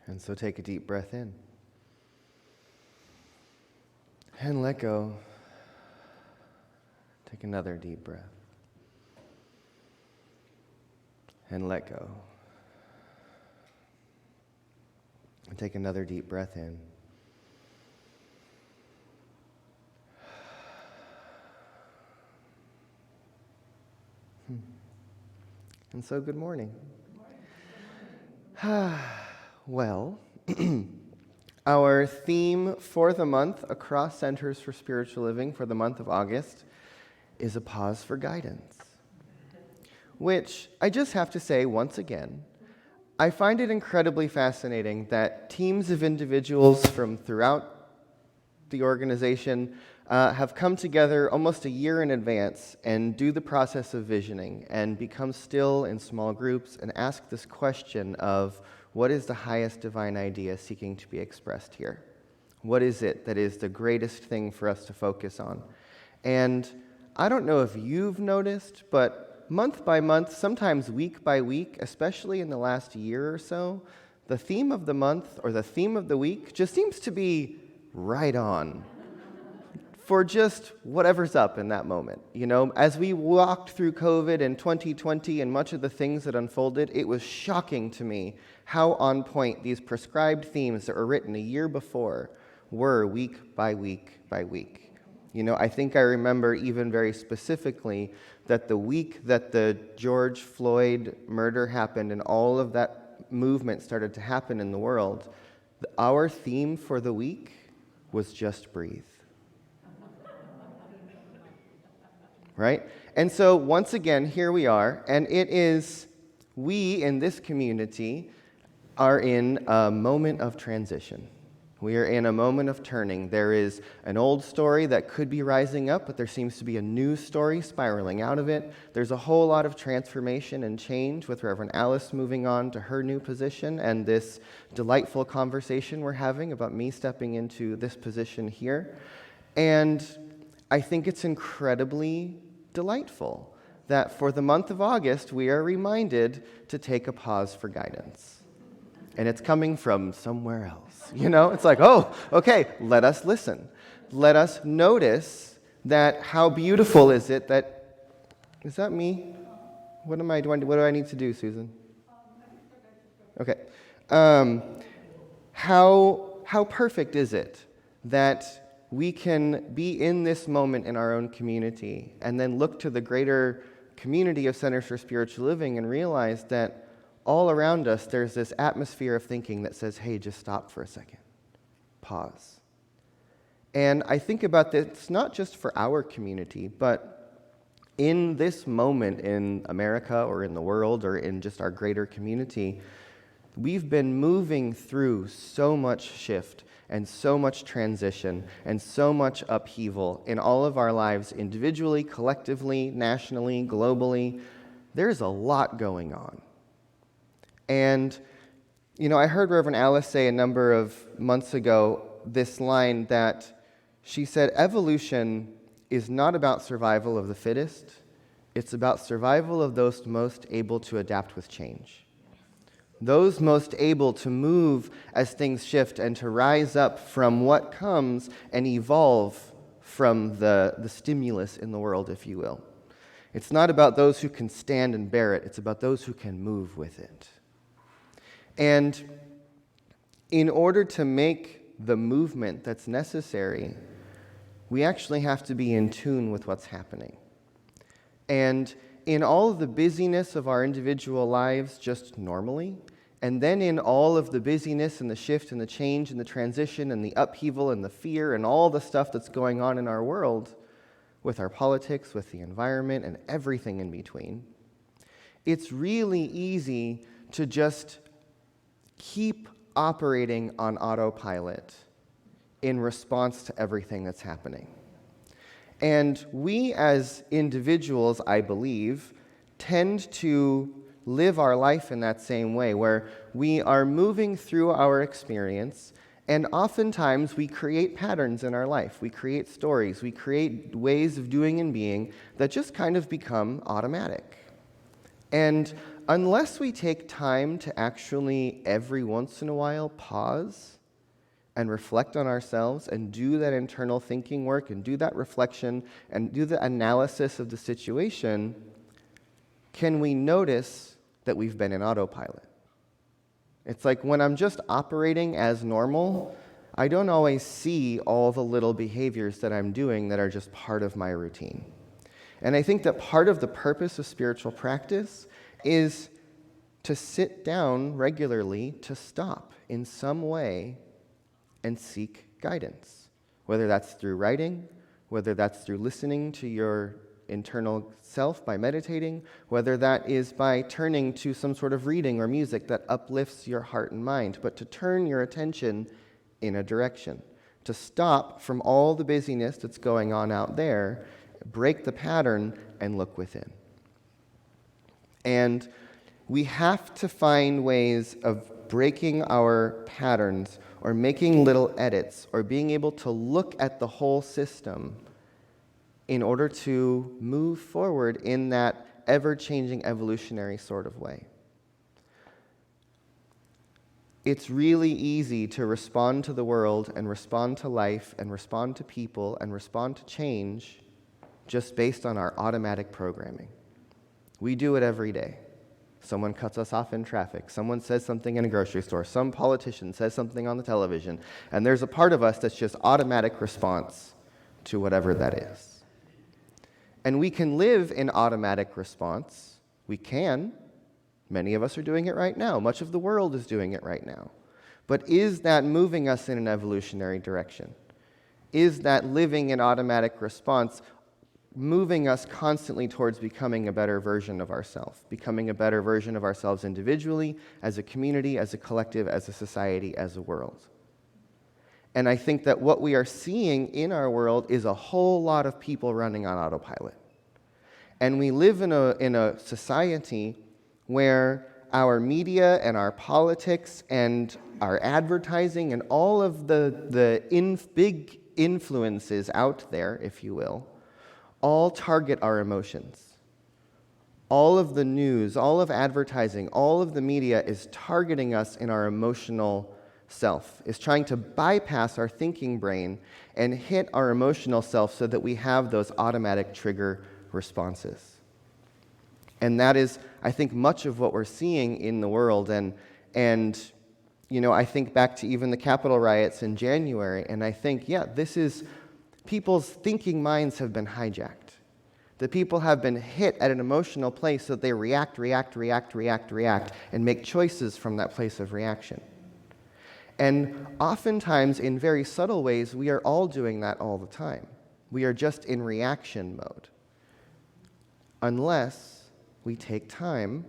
And so take a deep breath in. And let go. Take another deep breath. And let go. And take another deep breath in. And so, good morning. Well, our theme for the month across Centers for Spiritual Living for the month of August is a pause for guidance, which I just have to say once again, I find it incredibly fascinating that teams of individuals from throughout the organization have come together almost a year in advance and do the process of visioning and become still in small groups and ask this question of what is the highest divine idea seeking to be expressed here? What is it that is the greatest thing for us to focus on? And I don't know if you've noticed, but month by month, sometimes week by week, especially in the last year or so, the theme of the month or the theme of the week just seems to be right on for just whatever's up in that moment. You know, as we walked through COVID in 2020 and much of the things that unfolded, it was shocking to me how on point these prescribed themes that were written a year before were week by week by week. You know, I think I remember even very specifically that the week that the George Floyd murder happened and all of that movement started to happen in the world, our theme for the week was just breathe. Right? And so once again, here we are, and it is, we in this community are in a moment of transition. We are in a moment of turning. There is an old story that could be rising up, but there seems to be a new story spiraling out of it. There's a whole lot of transformation and change with Reverend Alice moving on to her new position and this delightful conversation we're having about me stepping into this position here. And I think it's incredibly delightful that for the month of August, we are reminded to take a pause for guidance. And it's coming from somewhere else. You know, it's like, oh, okay, let us listen. Let us notice that how beautiful is it that, is that me? What do I need to do, Susan? Okay. How perfect is it that we can be in this moment in our own community and then look to the greater community of Centers for Spiritual Living and realize that all around us there's this atmosphere of thinking that says, hey, just stop for a second. Pause. And I think about this not just for our community, but in this moment in America or in the world or in just our greater community, we've been moving through so much shift and so much transition and so much upheaval in all of our lives, individually, collectively, nationally, globally. There's a lot going on. And, you know, I heard Reverend Alice say a number of months ago this line that she said, evolution is not about survival of the fittest, it's about survival of those most able to adapt with change. Those most able to move as things shift and to rise up from what comes and evolve from the stimulus in the world, if you will. It's not about those who can stand and bear it, it's about those who can move with it. And in order to make the movement that's necessary, we actually have to be in tune with what's happening. And in all of the busyness of our individual lives just normally, and then in all of the busyness and the shift and the change and the transition and the upheaval and the fear and all the stuff that's going on in our world, with our politics, with the environment, and everything in between, it's really easy to just keep operating on autopilot in response to everything that's happening. And we as individuals, I believe, tend to live our life in that same way, where we are moving through our experience, and oftentimes we create patterns in our life. We create stories. We create ways of doing and being that just kind of become automatic. And unless we take time to actually every once in a while pause and reflect on ourselves and do that internal thinking work and do that reflection and do the analysis of the situation, can we notice that we've been in autopilot? It's like when I'm just operating as normal, I don't always see all the little behaviors that I'm doing that are just part of my routine. And I think that part of the purpose of spiritual practice is to sit down regularly, to stop in some way and seek guidance, whether that's through writing, whether that's through listening to your internal self by meditating, whether that is by turning to some sort of reading or music that uplifts your heart and mind, but to turn your attention in a direction, to stop from all the busyness that's going on out there, break the pattern, and look within. And we have to find ways of breaking our patterns or making little edits or being able to look at the whole system in order to move forward in that ever-changing evolutionary sort of way. It's really easy to respond to the world and respond to life and respond to people and respond to change just based on our automatic programming. We do it every day. Someone cuts us off in traffic. Someone says something in a grocery store. Some politician says something on the television. And there's a part of us that's just automatic response to whatever that is. And we can live in automatic response. We can. Many of us are doing it right now. Much of the world is doing it right now. But is that moving us in an evolutionary direction? Is that living in automatic response moving us constantly towards becoming a better version of ourselves, becoming a better version of ourselves individually, as a community, as a collective, as a society, as a world? And I think that what we are seeing in our world is a whole lot of people running on autopilot. And we live in a society where our media and our politics and our advertising and all of the big influences out there, if you will, all target our emotions. All of the news, all of advertising, all of the media is targeting us in our emotional self, is trying to bypass our thinking brain and hit our emotional self so that we have those automatic trigger responses. And that is, I think, much of what we're seeing in the world. And you know, I think back to even the Capitol riots in January, and I think, yeah, this is, people's thinking minds have been hijacked. The people have been hit at an emotional place so that they react, and make choices from that place of reaction. And oftentimes, in very subtle ways, we are all doing that all the time. We are just in reaction mode. Unless we take time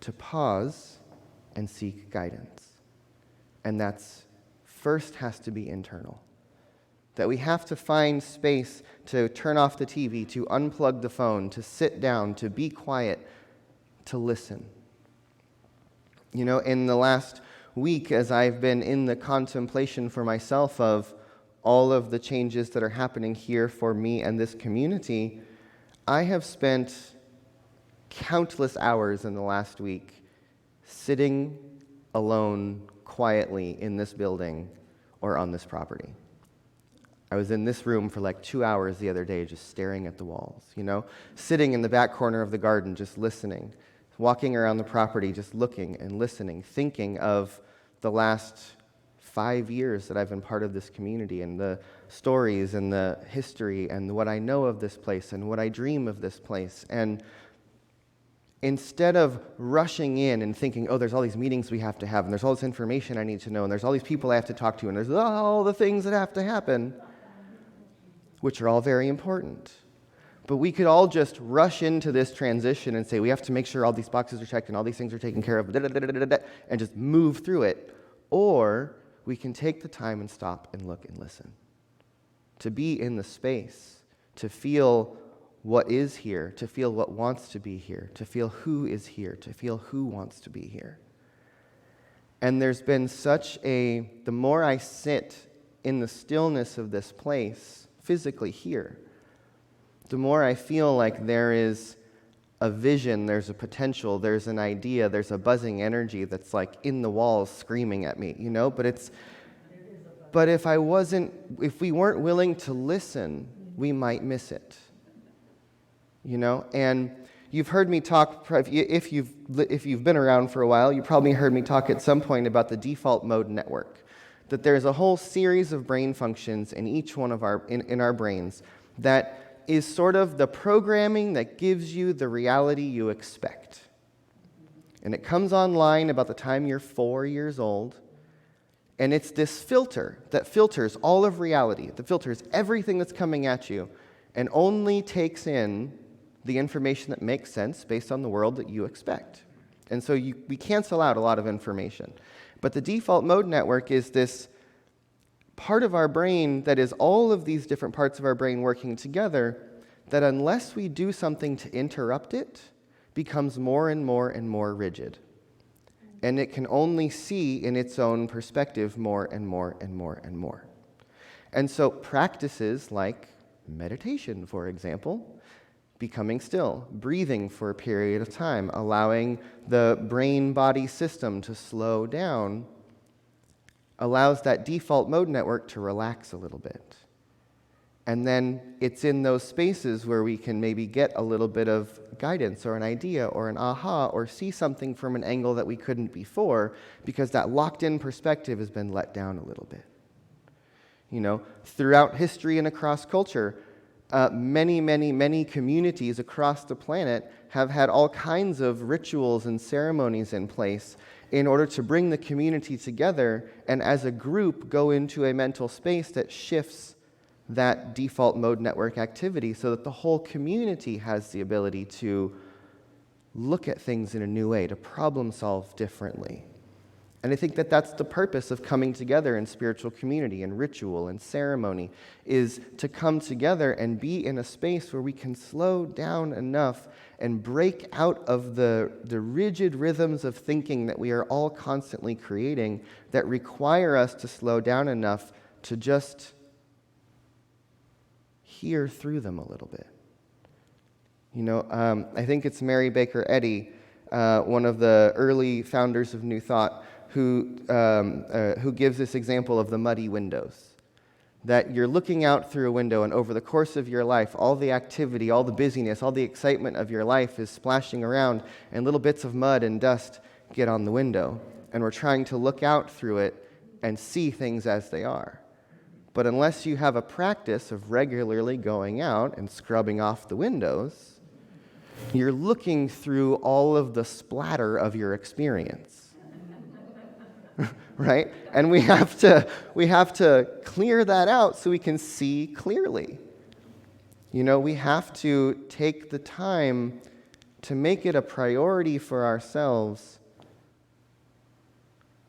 to pause and seek guidance. And that's first has to be internal. That we have to find space to turn off the TV, to unplug the phone, to sit down, to be quiet, to listen. You know, in the last week, as I've been in the contemplation for myself of all of the changes that are happening here for me and this community, I have spent countless hours in the last week sitting alone quietly in this building or on this property. I was in this room for like 2 hours the other day just staring at the walls, you know, sitting in the back corner of the garden just listening, walking around the property just looking and listening, thinking of the last 5 years that I've been part of this community and the stories and the history and what I know of this place and what I dream of this place. And instead of rushing in and thinking, oh, there's all these meetings we have to have, and there's all this information I need to know, and there's all these people I have to talk to, and there's all the things that have to happen, which are all very important. But we could all just rush into this transition and say, we have to make sure all these boxes are checked and all these things are taken care of, and just move through it. Or we can take the time and stop and look and listen. To be in the space, to feel what is here, to feel what wants to be here, to feel who is here, to feel who wants to be here. And there's been the more I sit in the stillness of this place, physically here, the more I feel like there is a vision, there's a potential, there's an idea, there's a buzzing energy that's like in the walls screaming at me, But if we weren't willing to listen, we might miss it, And you've heard me talk, if you've been around for a while, you probably heard me talk at some point about the default mode network, that there's a whole series of brain functions in each one of in our brains that is sort of the programming that gives you the reality you expect. And it comes online about the time you're 4 years old, and it's this filter that filters all of reality, that filters everything that's coming at you, and only takes in the information that makes sense based on the world that you expect. And so we cancel out a lot of information. But the default mode network is this part of our brain that is all of these different parts of our brain working together, that unless we do something to interrupt it, becomes more and more and more rigid. And it can only see in its own perspective more and more and more and more. And so practices like meditation, for example, becoming still, breathing for a period of time, allowing the brain-body system to slow down, allows that default mode network to relax a little bit. And then it's in those spaces where we can maybe get a little bit of guidance or an idea or an aha or see something from an angle that we couldn't before, because that locked-in perspective has been let down a little bit. Throughout history and across culture, many, many, many communities across the planet have had all kinds of rituals and ceremonies in place in order to bring the community together and as a group go into a mental space that shifts that default mode network activity so that the whole community has the ability to look at things in a new way, to problem solve differently. And I think that that's the purpose of coming together in spiritual community and ritual and ceremony, is to come together and be in a space where we can slow down enough and break out of the rigid rhythms of thinking that we are all constantly creating that require us to slow down enough to just hear through them a little bit. I think it's Mary Baker Eddy, one of the early founders of New Thought, who gives this example of the muddy windows. That you're looking out through a window, and over the course of your life, all the activity, all the busyness, all the excitement of your life is splashing around, and little bits of mud and dust get on the window. And we're trying to look out through it and see things as they are. But unless you have a practice of regularly going out and scrubbing off the windows, you're looking through all of the splatter of your experience. Right? And we have to clear that out so we can see clearly. We have to take the time to make it a priority for ourselves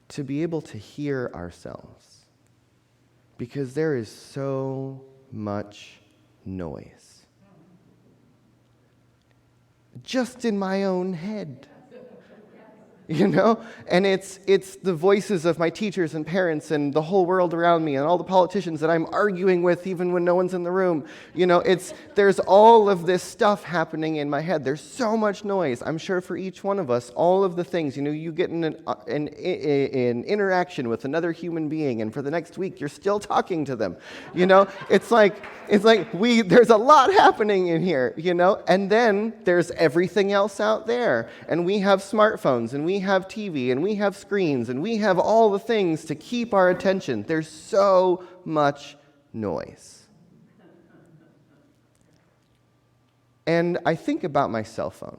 to be able to hear ourselves. Because there is so much noise. Just in my own head. And it's the voices of my teachers and parents and the whole world around me and all the politicians that I'm arguing with even when no one's in the room. There's all of this stuff happening in my head. There's so much noise. I'm sure for each one of us, all of the things, you get in an interaction with another human being, and for the next week, you're still talking to them. It's like there's a lot happening in here, and then there's everything else out there. And we have smartphones, and we have TV, and we have screens, and we have all the things to keep our attention. There's so much noise. And I think about my cell phone.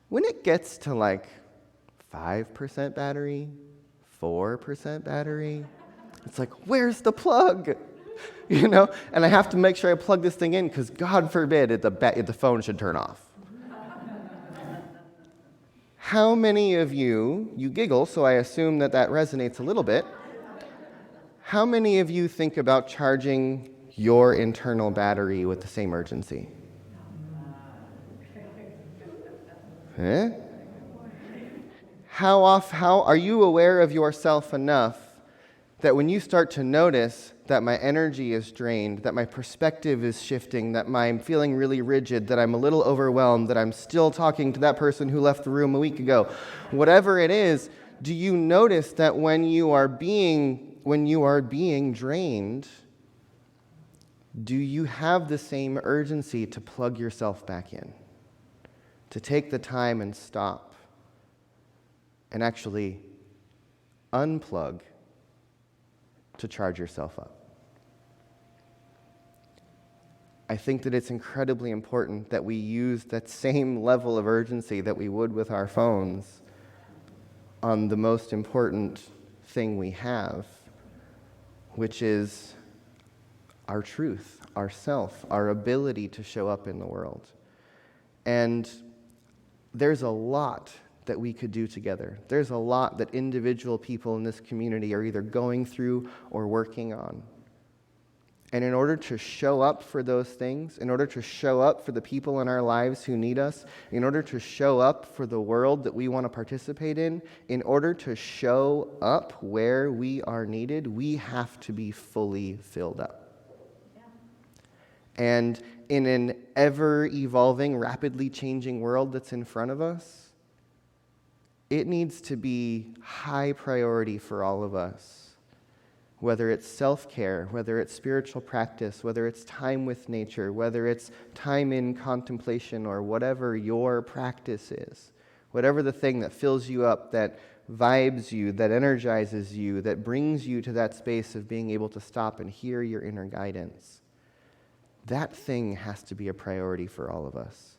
When it gets to 5% battery, 4% battery, it's like, where's the plug? And I have to make sure I plug this thing in because God forbid the phone should turn off. How many of you giggle, so I assume that resonates a little bit. How many of you think about charging your internal battery with the same urgency? How are you aware of yourself enough that when you start to notice that my energy is drained, that my perspective is shifting, that I'm feeling really rigid, that I'm a little overwhelmed, that I'm still talking to that person who left the room a week ago, whatever it is, do you notice that when you are being drained, do you have the same urgency to plug yourself back in? To take the time and stop and actually unplug to charge yourself up. I think that it's incredibly important that we use that same level of urgency that we would with our phones on the most important thing we have, which is our truth, our self, our ability to show up in the world. And there's a lot that we could do together. There's a lot that individual people in this community are either going through or working on. And in order to show up for those things, in order to show up for the people in our lives who need us, in order to show up for the world that we want to participate in order to show up where we are needed, we have to be fully filled up. Yeah. And in an ever-evolving, rapidly changing world that's in front of us, it needs to be high priority for all of us, whether it's self-care, whether it's spiritual practice, whether it's time with nature, whether it's time in contemplation, or whatever your practice is, whatever the thing that fills you up, that vibes you, that energizes you, that brings you to that space of being able to stop and hear your inner guidance. That thing has to be a priority for all of us,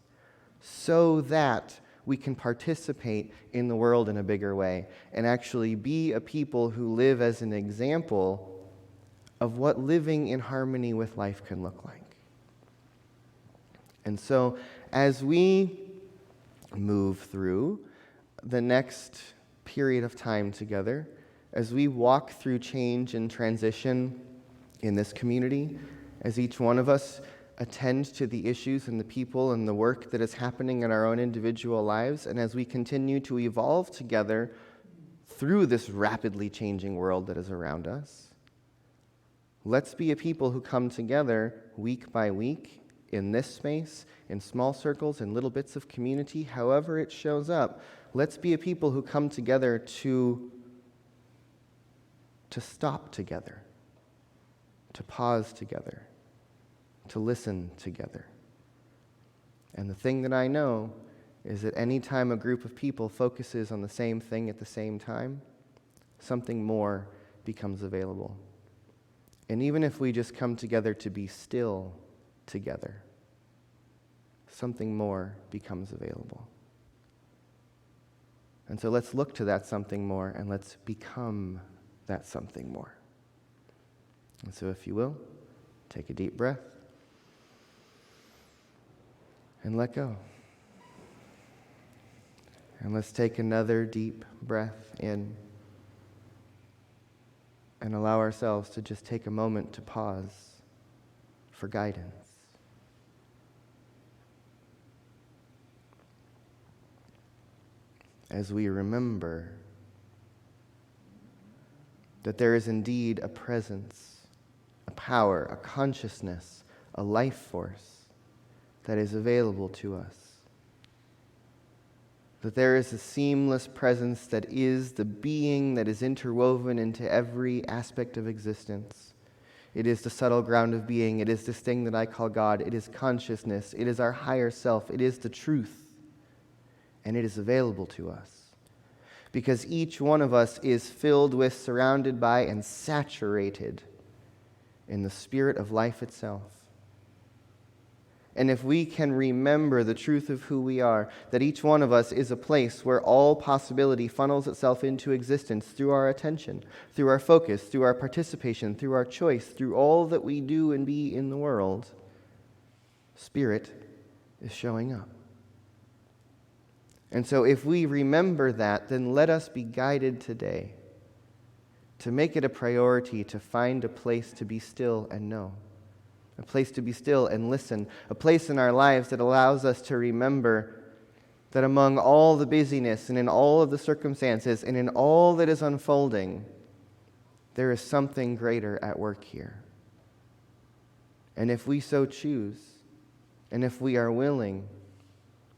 so that we can participate in the world in a bigger way and actually be a people who live as an example of what living in harmony with life can look like. And so as we move through the next period of time together, as we walk through change and transition in this community, as each one of us attend to the issues and the people and the work that is happening in our own individual lives, and as we continue to evolve together through this rapidly changing world that is around us, let's be a people who come together week by week in this space, in small circles, in little bits of community, however it shows up. Let's be a people who come together to stop together, to pause together, to listen together. And the thing that I know is that any time a group of people focuses on the same thing at the same time, something more becomes available. And even if we just come together to be still together, something more becomes available. And so let's look to that something more, and let's become that something more. And so if you will, take a deep breath and let go. And let's take another deep breath in and allow ourselves to just take a moment to pause for guidance. As we remember that there is indeed a presence, a power, a consciousness, a life force that is available to us. That there is a seamless presence that is the being that is interwoven into every aspect of existence. It is the subtle ground of being. It is this thing that I call God. It is consciousness. It is our higher self. It is the truth. And it is available to us. Because each one of us is filled with, surrounded by, and saturated in the spirit of life itself. And if we can remember the truth of who we are, that each one of us is a place where all possibility funnels itself into existence through our attention, through our focus, through our participation, through our choice, through all that we do and be in the world, Spirit is showing up. And so if we remember that, then let us be guided today to make it a priority to find a place to be still and know. A place to be still and listen, a place in our lives that allows us to remember that among all the busyness and in all of the circumstances and in all that is unfolding, there is something greater at work here. And if we so choose, and if we are willing,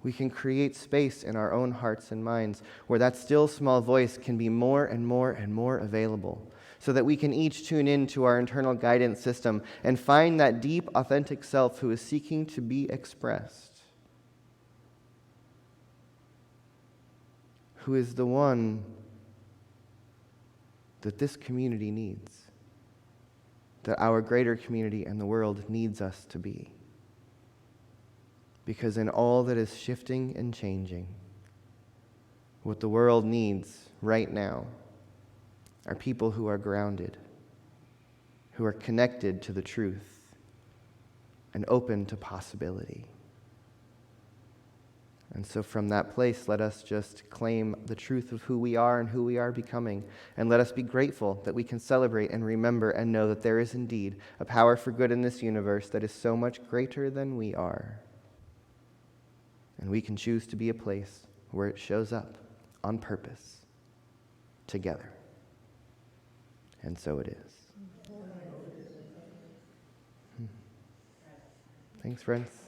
we can create space in our own hearts and minds where that still small voice can be more and more and more available, so that we can each tune into our internal guidance system and find that deep, authentic self who is seeking to be expressed, who is the one that this community needs, that our greater community and the world needs us to be. Because in all that is shifting and changing, what the world needs right now are people who are grounded, who are connected to the truth, and open to possibility. And so from that place, let us just claim the truth of who we are and who we are becoming. And let us be grateful that we can celebrate and remember and know that there is indeed a power for good in this universe that is so much greater than we are. And we can choose to be a place where it shows up on purpose, together. And so it is. Thanks, friends.